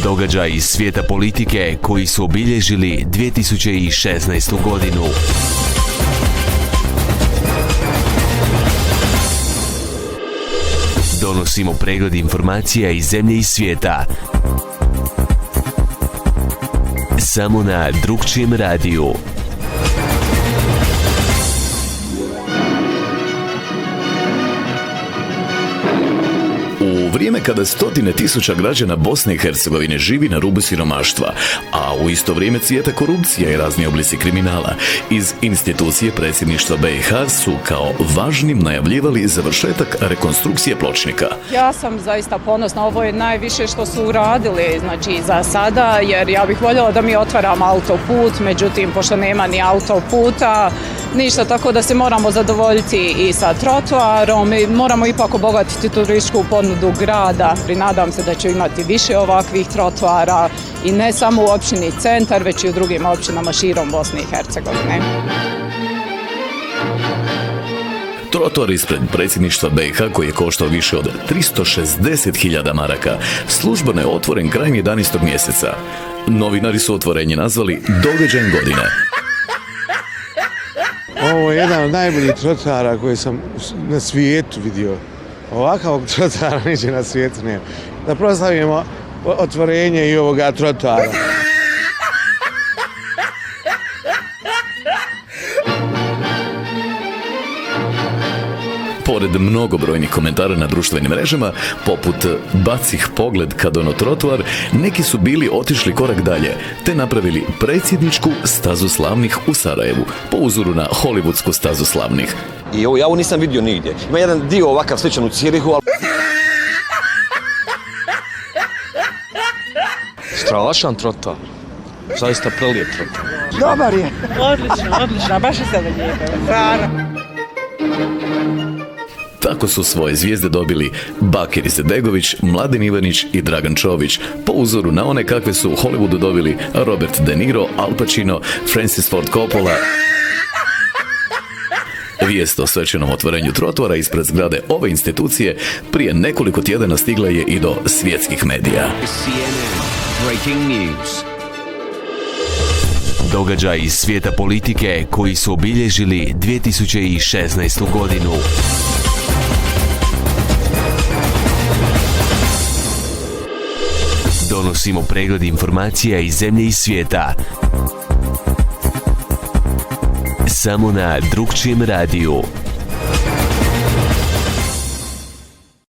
Događaj iz svijeta politike koji su obilježili 2016. godinu. Donosimo pregled informacija iz zemlje i svijeta. Samo na drugčijem radiju. U vrijeme kada stotine tisuća građana Bosne i Hercegovine živi na rubu siromaštva, a u isto vrijeme cvijeta korupcija i razni oblici kriminala, iz institucije predsjedništva BiH su kao važnim najavljivali završetak rekonstrukcije pločnika. Ja sam zaista ponosna, ovo je najviše što su uradili, znači za sada, jer ja bih voljela da mi otvaramo autoput, međutim, pošto nema ni autoputa, ništa, tako da se moramo zadovoljiti i sa trotoarom i moramo ipak obogatiti turističku ponudu grada. Nadam se da će imati više ovakvih trotoara i ne samo u općini Centar, već i u drugim općinama širom Bosne i Hercegovine. Trotoar ispred predsjedništva BiH, koji je koštao više od 360.000 maraka, službeno je otvoren krajem 11. mjeseca. Novinari su otvorenje nazvali događajem godine. Ovo je jedan od najboljih trotoara koje sam na svijetu vidio. Ovakvog trotoara niđe na svijetu nema. Da proslavimo otvorenje i ovoga trotoara. Pored mnogobrojnih komentara na društvenim mrežama, poput bacih pogled kad ono trotoar, neki su bili otišli korak dalje, te napravili predsjedničku stazu slavnih u Sarajevu, po uzoru na hollywoodsku stazu slavnih. I ja ovo nisam vidio nigdje. Ima jedan dio ovakav sličan u Cirihu, ali... Strašan trotoar. Zaista prelijep trotoar. Dobar je. Odlično, baš je sada lijepo. Tako su svoje zvijezde dobili Bakir Izetbegović, Mladen Ivanić i Dragan Čović, po uzoru na one kakve su u Hollywoodu dobili Robert De Niro, Al Pacino, Francis Ford Coppola. Vijest o svečanom otvorenju trotoara ispred zgrade ove institucije prije nekoliko tjedana stigla je i do svjetskih medija. Događaj iz svijeta politike koji su obilježili 2016. godinu. Donosimo pregled informacija iz zemlje i svijeta. Samo na drugčijem radiju.